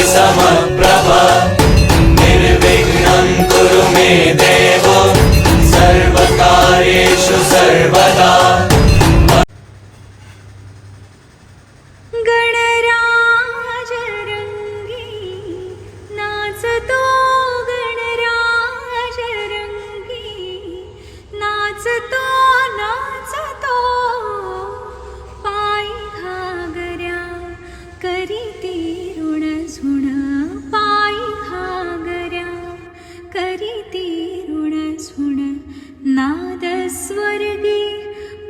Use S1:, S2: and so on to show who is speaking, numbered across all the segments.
S1: समप्रभ निर्विघ्नं कुरु मे देव सर्वकार्येषु सर्वदा।
S2: गणराज रंगी नाचतो, गणराज रंगी नाचतो नाचतो, पायी घागऱ्या करीती ऋण झुण, पायी घागऱ्या करीती ऋण झुण, नाद स्वर्गी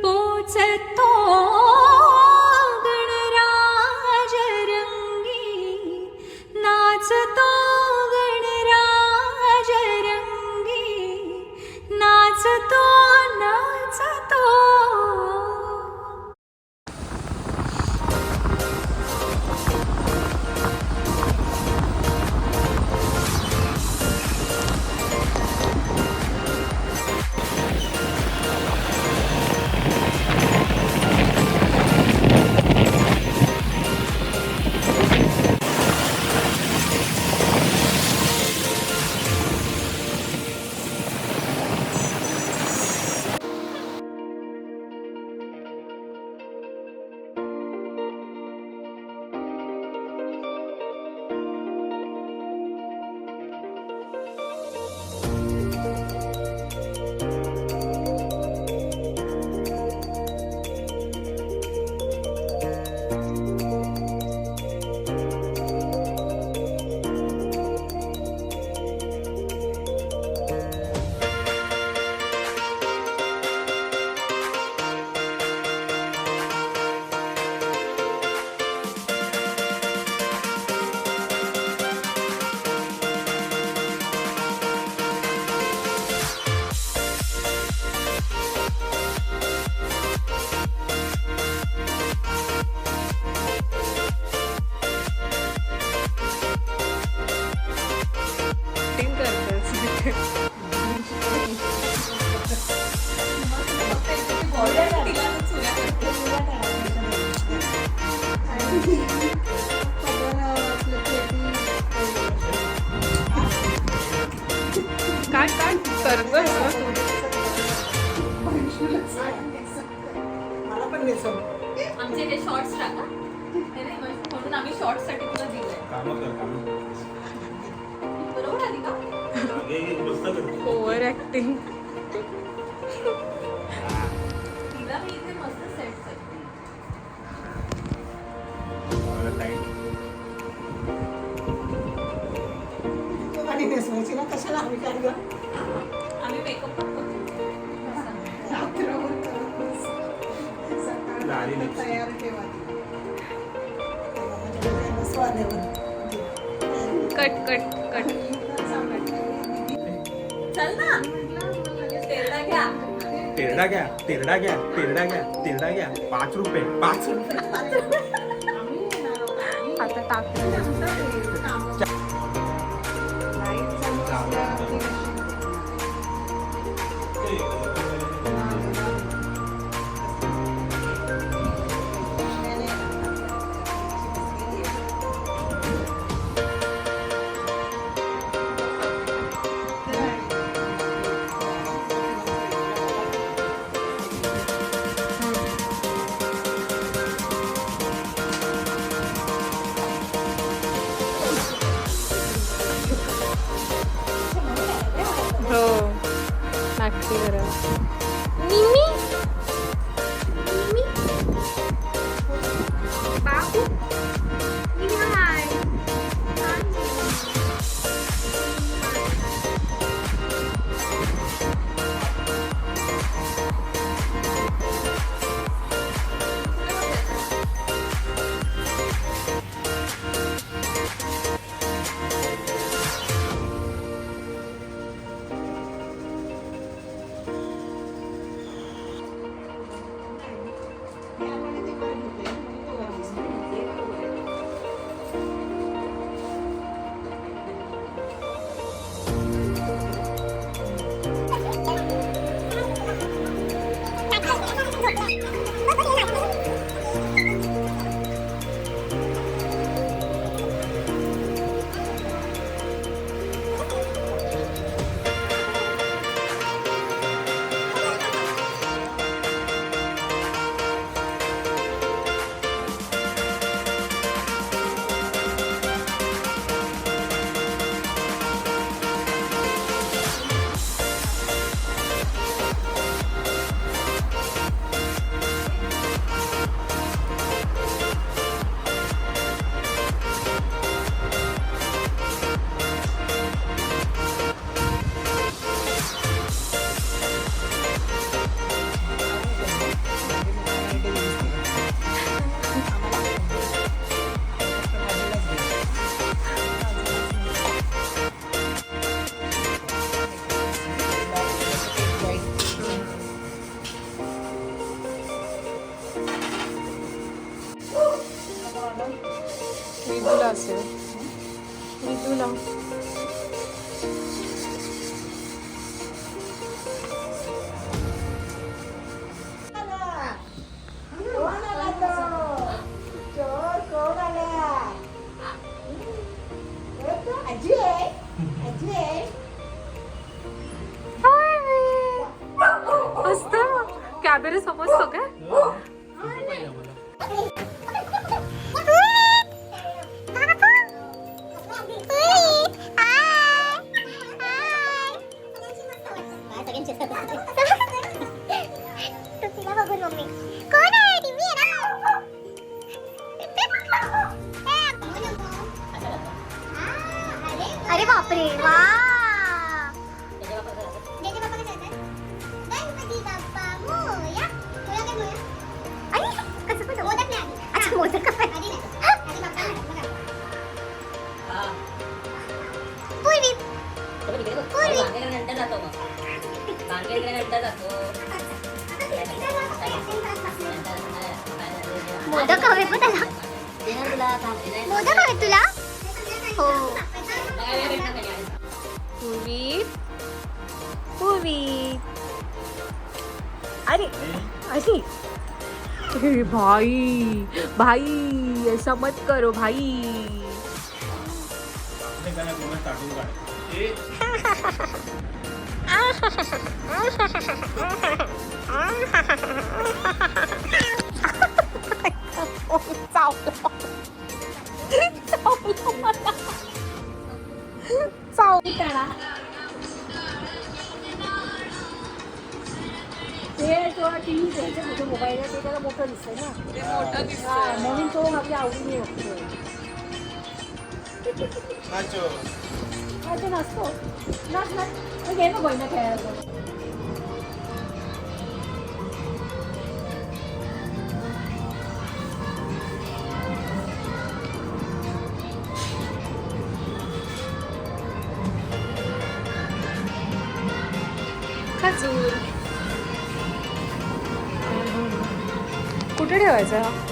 S2: पोचतो गणराज रंगी नाचतो, गणराज रंगी नाचतो नाचतो।
S3: काय काय करतोय
S2: आमचे हे शॉर्ट्स टाका म्हणून आम्ही शॉर्ट्स साठी तुला दिलंय। बरोबर आली का?
S3: Over acting.
S2: तिला मी इथे मस्त सेट करते।
S4: कशाला आम्ही काय ग?
S2: आम्ही मेकअप पण करतो।
S4: तयार ठेवा
S3: कट कट कट।
S2: चल ना तेरडा घ्या
S5: तेरडा घ्या, तेरडा घ्या, तेरडा घ्या, तेरडा घ्या, 5 रुपये, 5 रुपये।
S3: आता टाकलं विदूला असेल विदूला असतं कॅमेरे समजतो काय
S6: अरे बापरे वा मोदक हवे पण त्याला मोदक हवे तुला हो
S3: पूवी अरे अरे अरे भाई भाई ऐसा मत करो भाई
S4: मोबाईल आहे ते त्याला मोठं दिसतंय ना म्हणून तो आपल्या आवडीने बघतोय ते नसतो नस घे ना बहिणा खेळायला
S3: खजूर कुठे ठेवायचं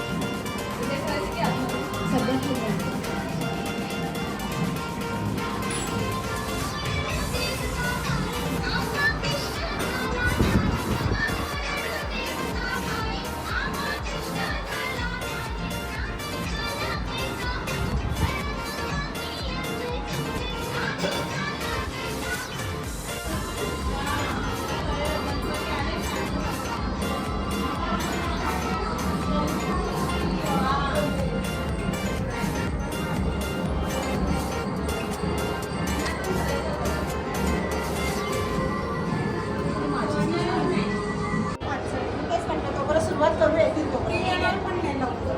S4: सुरुवात करूया पण नाही लवकर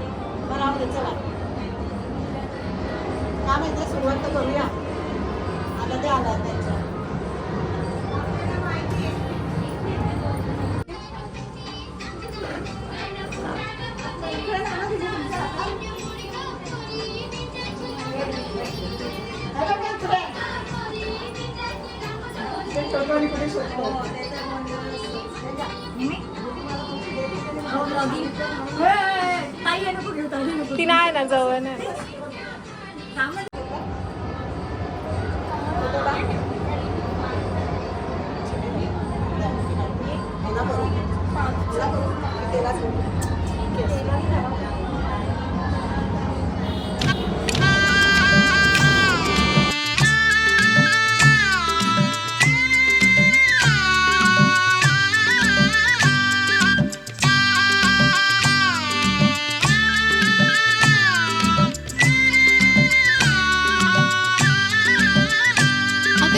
S4: मला आवडेल चला का माहिती सुरुवात तर करूया आला ते आला त्याच्या
S3: ती नाही ना जवळ नाही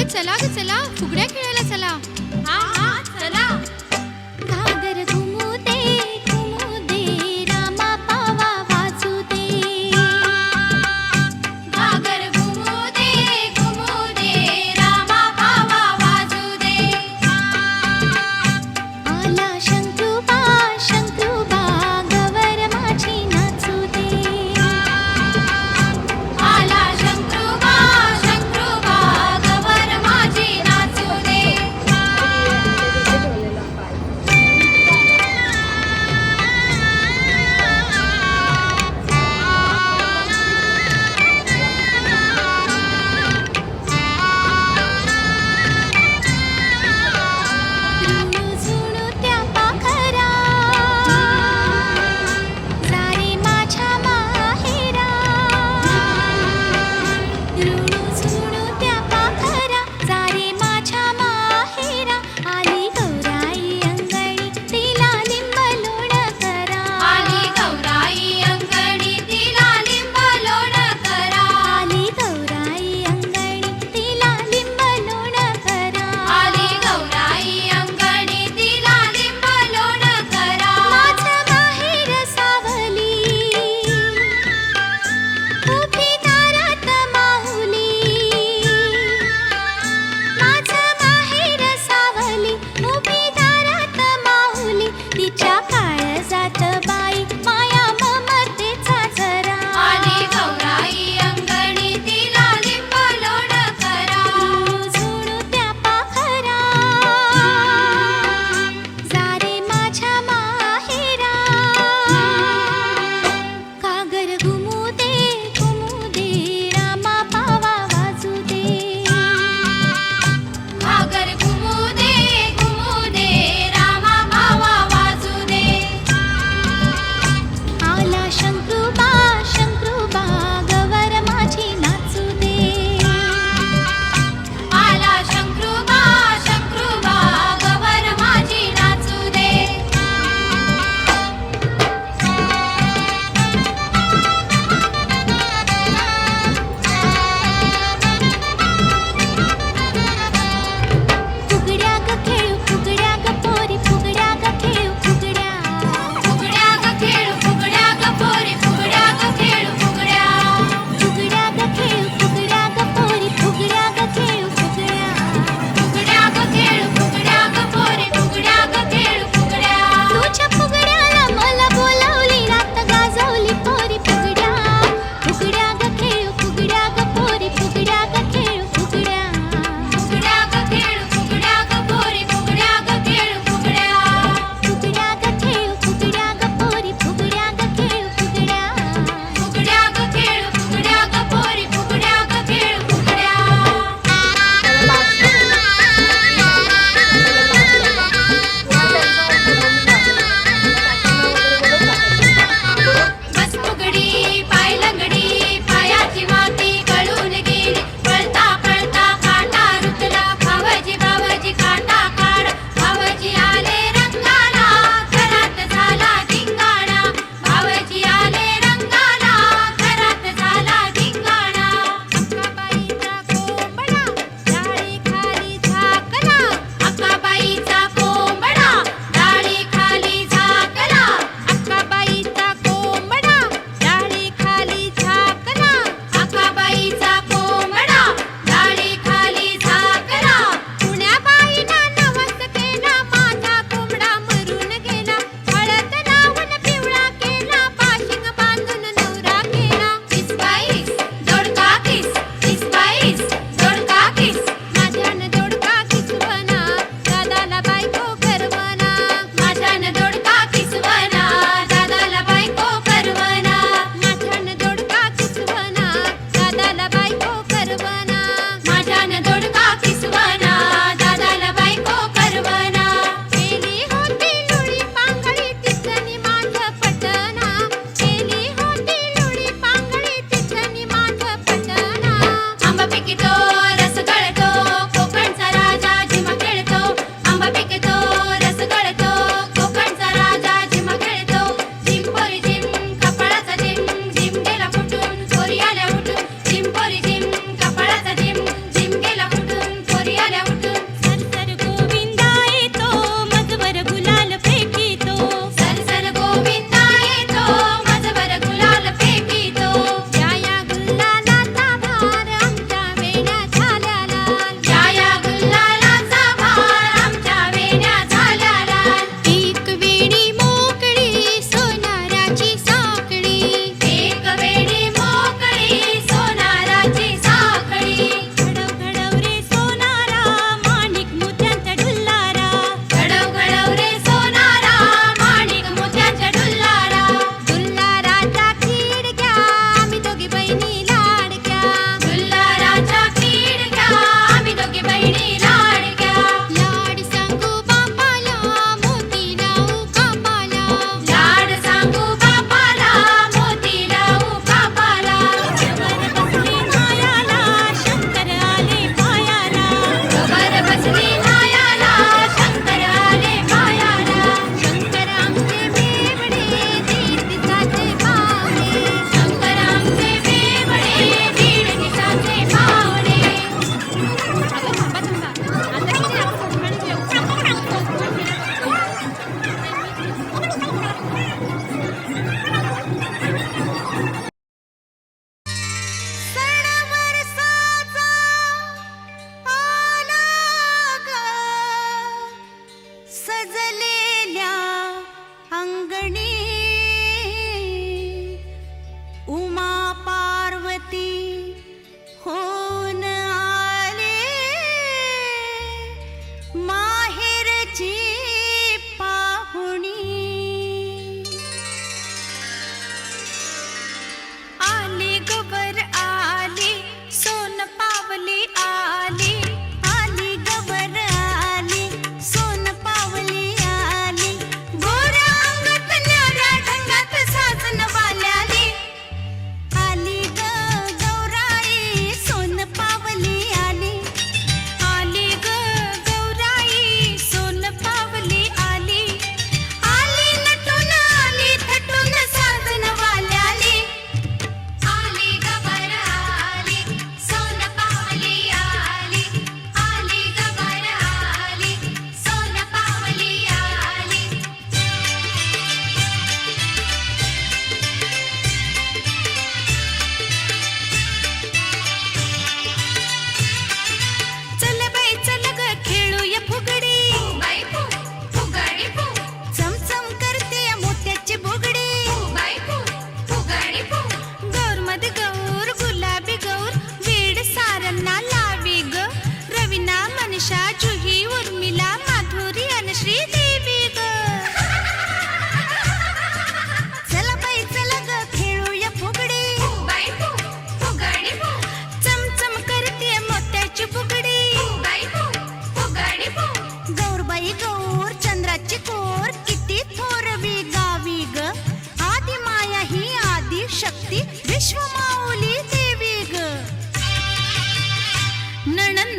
S6: चला ग चला फुगड्या खेळायला चला हा हा चला घागर घुमू दे रामा पावा वाजू दे घागर घुमू दे रामा पावा वाजू दे आला शंकरूबा गवर माझी नाचू दे आला शंकरूबा गवर माझी नाचू दे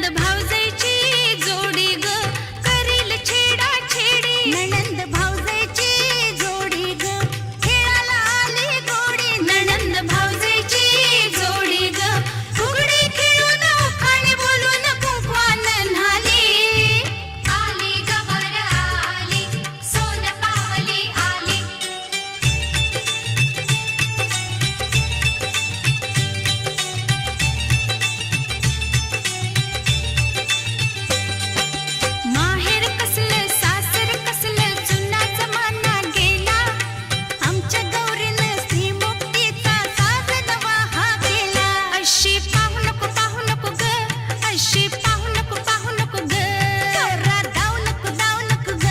S6: नणंद भावजाईची जोडी ग करील छेडा छेडी नणंद भावजाईची जोडी ग खेळाला आली गोडी नणंद भावजाईची जोडी ग फुगडी खेळून खाली बोलून कुंकवान न्हाली आली गवर आली सोन पावली आली माहेर कसलं सासर कसलं जुना जमाना गेला आमच्या गौरीनं स्त्रीमुक्तीचा साज नवा हा केला अशी पाहू नको ग अशी पाहू नको ग नखरा दाव नको ग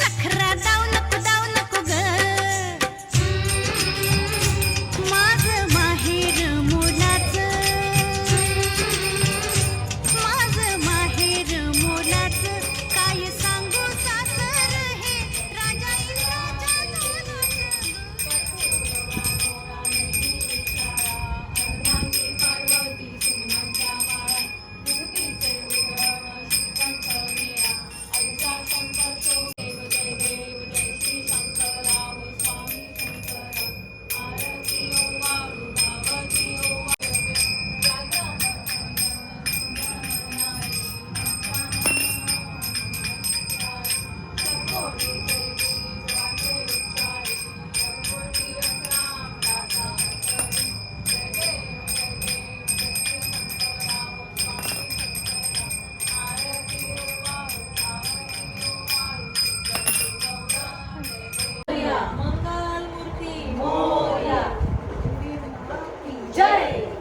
S6: नखरा दाव नको ग माझं माहेर मोलाचं माझं माहेर मोलाचं काय सांगू सासर हे राजा इंद्राच्या दोनाचं
S4: मंगल मूर्ती मोरया जय